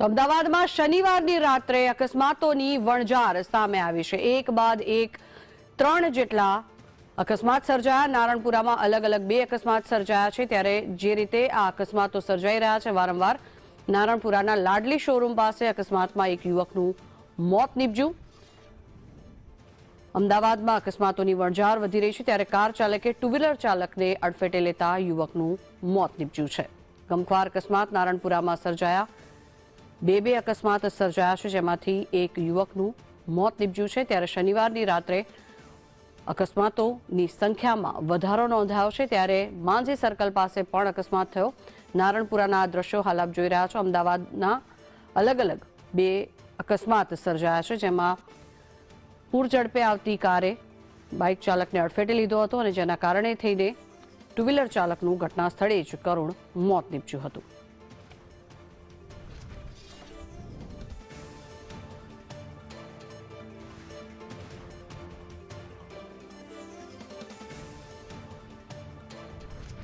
તો અમદાવાદમાં શનિવારની રાત્રે અકસ્માતોની વણઝાર સામે આવી છે। એક બાદ એક 3 જેટલા અકસ્માત સર્જાયા। નારણપુરામાં અલગ અલગ 2 અકસ્માત સર્જાયા છે। ત્યારે જે રીતે આ અકસ્માતો સર્જાઈ રહ્યા છે વારંવાર, નારણપુરાના લાડલી શોરૂમ પાસે અકસ્માતમાં એક યુવકનું મોત નીપજ્યું। અમદાવાદમાં અકસ્માતોની વણઝાર વધી રહી છે, ત્યારે કાર ચાલકે ટુ વ્હીલર ચાલકને અડફેટે લેતા યુવકનું મોત નીપજ્યું છે। ગમખ્વાર અકસ્માત નારણપુરામાં સર્જાયા। 2 અકસ્માત સર્જાયા છે, જેમાંથી એક યુવકનું મોત નીપજ્યું છે। ત્યારે શનિવારની રાત્રે અકસ્માતોની સંખ્યામાં વધારો નોંધાયો છે। ત્યારે માંઝી સર્કલ પાસે પણ અકસ્માત થયો। નારણપુરાના દ્રશ્યો હાલ આપ જોઈ રહ્યા છો। અમદાવાદના અલગ અલગ 2 અકસ્માત સર્જાયા છે, જેમાં પૂર ઝડપે આવતી કારે બાઇક ચાલકને અડફેટે લીધો હતો અને જેના કારણે થઈને ટુ વ્હીલર ચાલકનું ઘટના સ્થળે જ કરુણ મોત નીપજ્યું હતું।